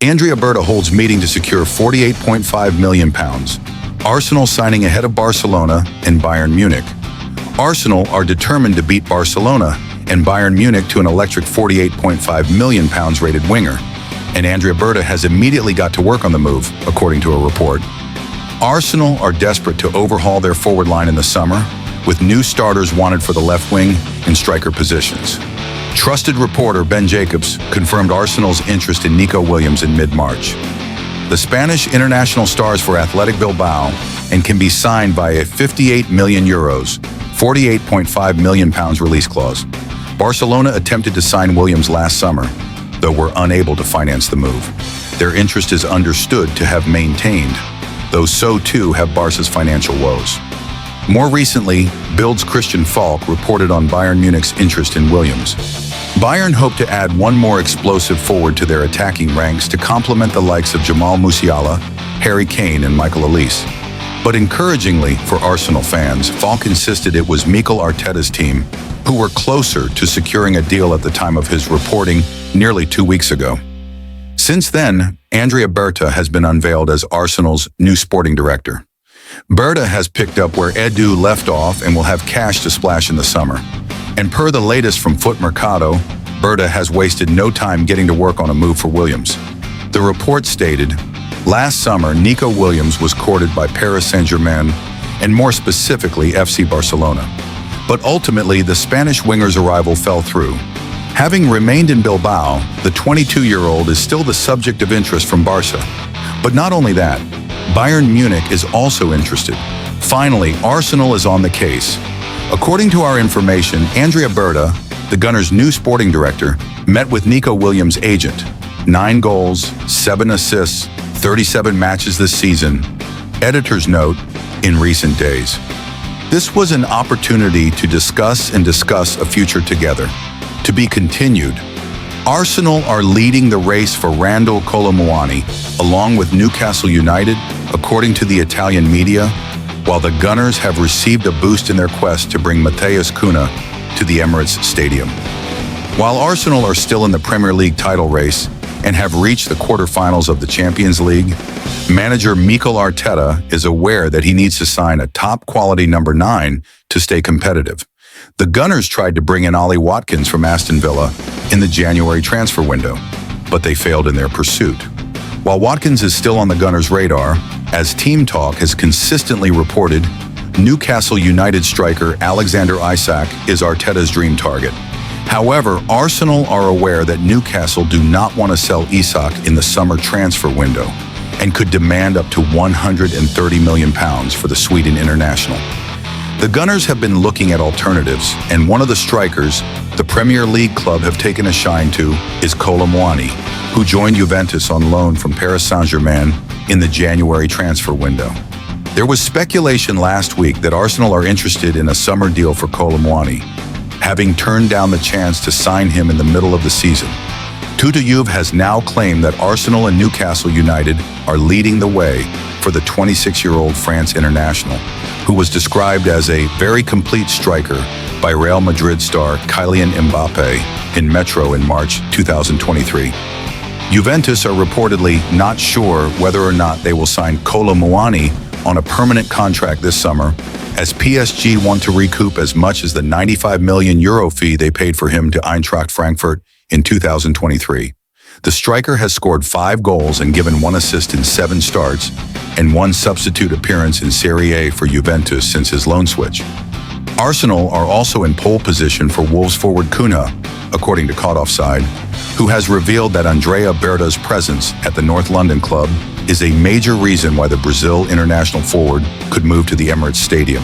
Andrea Berta holds meeting to secure £48.5 million. Arsenal signing ahead of Barcelona and Bayern Munich. Arsenal are determined to beat Barcelona and Bayern Munich to an electric £48.5 million rated winger, and Andrea Berta has immediately got to work on the move, according to a report. Arsenal are desperate to overhaul their forward line in the summer, with new starters wanted for the left wing and striker positions. Trusted reporter Ben Jacobs confirmed Arsenal's interest in Nico Williams in mid-March. The Spanish international stars for Athletic Bilbao and can be signed by a €58 million, £48.5 million release clause. Barcelona attempted to sign Williams last summer, though were unable to finance the move. Their interest is understood to have maintained, though so too have Barca's financial woes. More recently, Bild's Christian Falk reported on Bayern Munich's interest in Williams. Bayern hope to add one more explosive forward to their attacking ranks to complement the likes of Jamal Musiala, Harry Kane, and Michael Olise. But encouragingly for Arsenal fans, Falk insisted it was Mikel Arteta's team who were closer to securing a deal at the time of his reporting nearly 2 weeks ago. Since then, Andrea Berta has been unveiled as Arsenal's new sporting director. Berta has picked up where Edu left off and will have cash to splash in the summer. And per the latest from Foot Mercado, Berta has wasted no time getting to work on a move for Williams. The report stated, last summer, Nico Williams was courted by Paris Saint-Germain, and more specifically FC Barcelona. But ultimately, the Spanish winger's arrival fell through. Having remained in Bilbao, the 22-year-old is still the subject of interest from Barca. But not only that, Bayern Munich is also interested. Finally, Arsenal is on the case. According to our information, Andrea Berta, the Gunners' new sporting director, met with Nico Williams' agent. 9 goals, 7 assists, 37 matches this season. Editor's note, in recent days. This was an opportunity to discuss a future together. To be continued. Arsenal are leading the race for Randal Kolo Muani, along with Newcastle United, according to the Italian media, while the Gunners have received a boost in their quest to bring Matheus Cunha to the Emirates Stadium. While Arsenal are still in the Premier League title race and have reached the quarterfinals of the Champions League, manager Mikel Arteta is aware that he needs to sign a top-quality number 9 to stay competitive. The Gunners tried to bring in Ollie Watkins from Aston Villa in the January transfer window, but they failed in their pursuit. While Watkins is still on the Gunners' radar, as Team Talk has consistently reported, Newcastle United striker Alexander Isak is Arteta's dream target. However, Arsenal are aware that Newcastle do not want to sell Isak in the summer transfer window and could demand up to £130 million for the Sweden international. The Gunners have been looking at alternatives, and one of the strikers the Premier League club have taken a shine to is Kolo Muani, who joined Juventus on loan from Paris Saint-Germain in the January transfer window. There was speculation last week that Arsenal are interested in a summer deal for Kolo Muani, having turned down the chance to sign him in the middle of the season. Tuta Juve has now claimed that Arsenal and Newcastle United are leading the way for the 26-year-old France international, who was described as a very complete striker by Real Madrid star Kylian Mbappe in Metro in March 2023. Juventus are reportedly not sure whether or not they will sign Kolo Muani on a permanent contract this summer, as PSG want to recoup as much as the €95 million fee they paid for him to Eintracht Frankfurt in 2023. The striker has scored 5 goals and given 1 assist in 7 starts and 1 substitute appearance in Serie A for Juventus since his loan switch. Arsenal are also in pole position for Wolves forward Cunha, according to Caught Offside, who has revealed that Andrea Berta's presence at the North London club is a major reason why the Brazil international forward could move to the Emirates Stadium.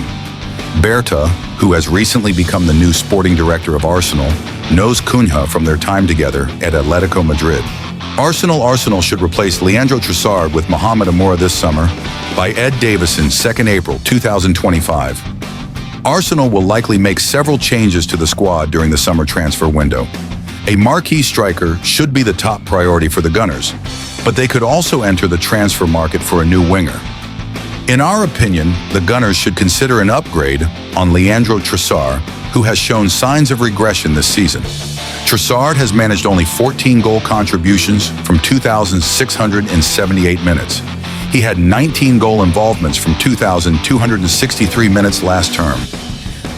Berta, who has recently become the new sporting director of Arsenal, knows Cunha from their time together at Atletico Madrid. Arsenal should replace Leandro Trossard with Mohamed Amoura this summer by Ed Davison 2nd April 2025. Arsenal will likely make several changes to the squad during the summer transfer window. A marquee striker should be the top priority for the Gunners, but they could also enter the transfer market for a new winger. In our opinion, the Gunners should consider an upgrade on Leandro Trossard, who has shown signs of regression this season. Trossard has managed only 14 goal contributions from 2,678 minutes. He had 19 goal involvements from 2,263 minutes last term.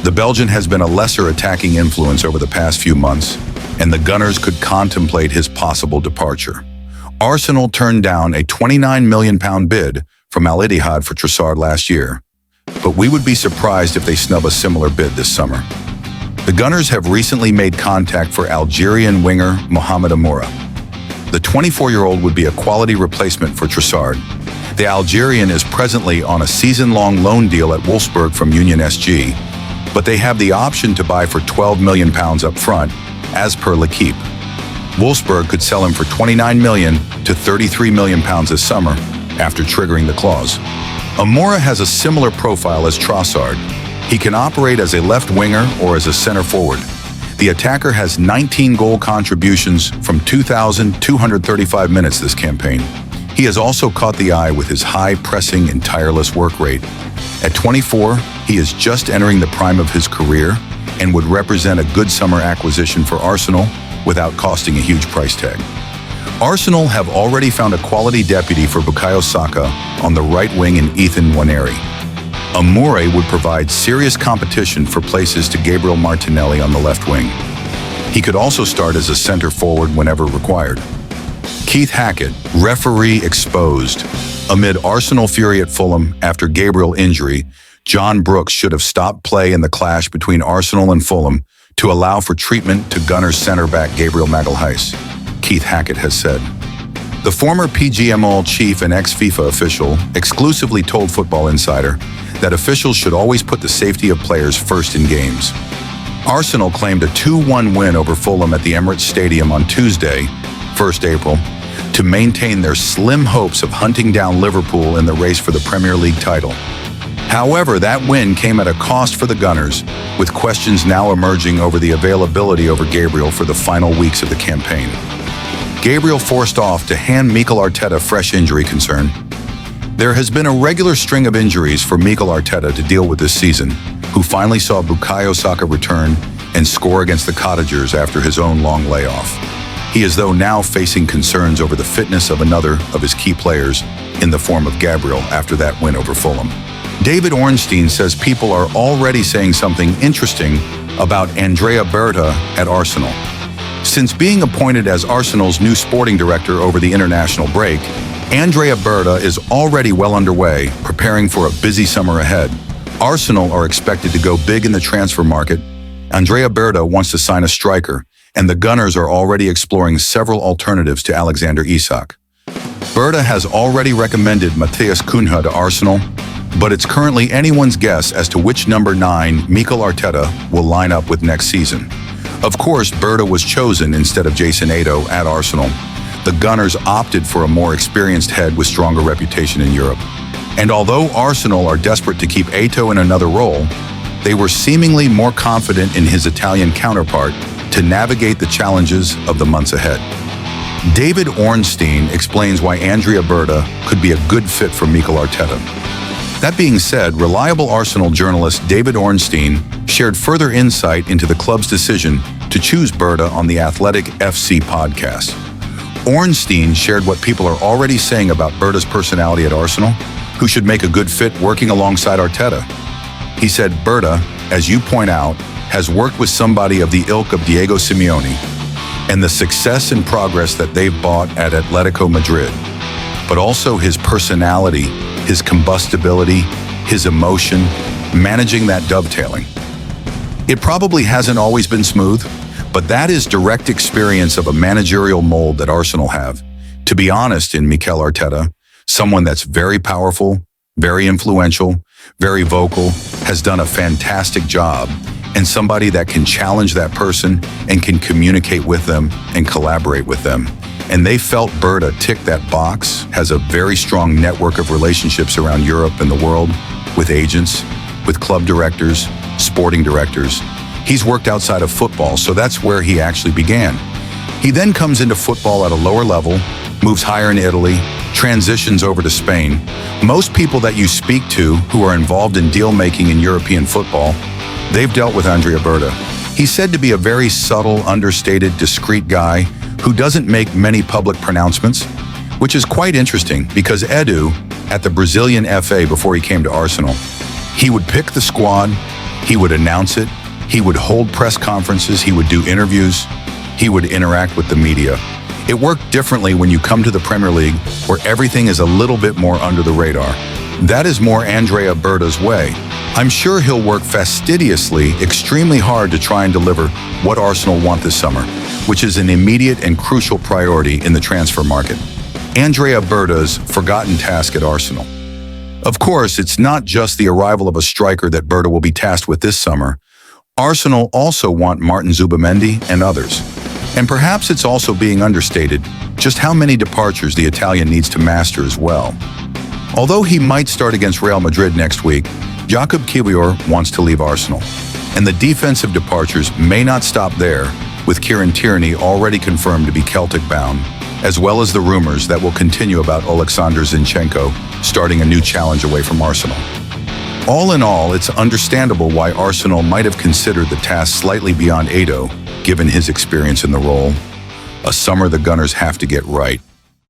The Belgian has been a lesser attacking influence over the past few months, and the Gunners could contemplate his possible departure. Arsenal turned down a £29 million bid from Al Ittihad for Trossard last year, but we would be surprised if they snub a similar bid this summer. The Gunners have recently made contact for Algerian winger Mohamed Amoura. The 24-year-old would be a quality replacement for Trossard. The Algerian is presently on a season-long loan deal at Wolfsburg from Union SG, but they have the option to buy for £12 million up front, as per L'Equipe. Wolfsburg could sell him for £29 million to £33 million this summer after triggering the clause. Amoura has a similar profile as Trossard. He can operate as a left winger or as a center forward. The attacker has 19 goal contributions from 2,235 minutes this campaign. He has also caught the eye with his high pressing and tireless work rate. At 24, he is just entering the prime of his career and would represent a good summer acquisition for Arsenal without costing a huge price tag. Arsenal have already found a quality deputy for Bukayo Saka on the right wing in Ethan Nwaneri. Amoura would provide serious competition for places to Gabriel Martinelli on the left wing. He could also start as a center forward whenever required. Keith Hackett, referee exposed. Amid Arsenal fury at Fulham after Gabriel injury, John Brooks should have stopped play in the clash between Arsenal and Fulham to allow for treatment to Gunners centre-back Gabriel Magalhaes, Keith Hackett has said. The former PGMOL chief and ex-FIFA official exclusively told Football Insider that officials should always put the safety of players first in games. Arsenal claimed a 2-1 win over Fulham at the Emirates Stadium on Tuesday, 1st April, to maintain their slim hopes of hunting down Liverpool in the race for the Premier League title. However, that win came at a cost for the Gunners, with questions now emerging over the availability over Gabriel for the final weeks of the campaign. Gabriel forced off to hand Mikel Arteta fresh injury concern. There has been a regular string of injuries for Mikel Arteta to deal with this season, who finally saw Bukayo Saka return and score against the Cottagers after his own long layoff. He is though now facing concerns over the fitness of another of his key players in the form of Gabriel after that win over Fulham. David Ornstein says people are already saying something interesting about Andrea Berta at Arsenal. Since being appointed as Arsenal's new sporting director over the international break, Andrea Berta is already well underway, preparing for a busy summer ahead. Arsenal are expected to go big in the transfer market. Andrea Berta wants to sign a striker, and the Gunners are already exploring several alternatives to Alexander Isak. Berta has already recommended Matthias Cunha to Arsenal, but it's currently anyone's guess as to which number 9 Mikel Arteta will line up with next season. Of course, Berta was chosen instead of Jason Ado at Arsenal. The Gunners opted for a more experienced head with stronger reputation in Europe. And although Arsenal are desperate to keep Eto'o in another role, they were seemingly more confident in his Italian counterpart to navigate the challenges of the months ahead. David Ornstein explains why Andrea Berta could be a good fit for Mikel Arteta. That being said, reliable Arsenal journalist David Ornstein shared further insight into the club's decision to choose Berta on the Athletic FC podcast. Ornstein shared what people are already saying about Berta's personality at Arsenal, who should make a good fit working alongside Arteta. He said Berta, as you point out, has worked with somebody of the ilk of Diego Simeone, and the success and progress that they've brought at Atletico Madrid, but also his personality, his combustibility, his emotion, managing that dovetailing. It probably hasn't always been smooth, but that is direct experience of a managerial mold that Arsenal have. To be honest, in Mikel Arteta, someone that's very powerful, very influential, very vocal, has done a fantastic job, and somebody that can challenge that person and can communicate with them and collaborate with them. And they felt Berta ticked that box, has a very strong network of relationships around Europe and the world, with agents, with club directors, sporting directors. He's worked outside of football, so that's where he actually began. He then comes into football at a lower level, moves higher in Italy, transitions over to Spain. Most people that you speak to who are involved in deal-making in European football, they've dealt with Andrea Berta. He's said to be a very subtle, understated, discreet guy who doesn't make many public pronouncements, which is quite interesting because Edu, at the Brazilian FA before he came to Arsenal, he would pick the squad, he would announce it, he would hold press conferences, he would do interviews, he would interact with the media. It worked differently when you come to the Premier League, where everything is a little bit more under the radar. That is more Andrea Berta's way. I'm sure he'll work fastidiously, extremely hard to try and deliver what Arsenal want this summer, which is an immediate and crucial priority in the transfer market. Andrea Berta's forgotten task at Arsenal. Of course, it's not just the arrival of a striker that Berta will be tasked with this summer. Arsenal also want Martin Zubimendi and others. And perhaps it's also being understated just how many departures the Italian needs to master as well. Although he might start against Real Madrid next week, Jakub Kiwior wants to leave Arsenal. And the defensive departures may not stop there, with Kieran Tierney already confirmed to be Celtic-bound, as well as the rumors that will continue about Oleksandr Zinchenko starting a new challenge away from Arsenal. All in all, it's understandable why Arsenal might have considered the task slightly beyond Edo, given his experience in the role. A summer the Gunners have to get right.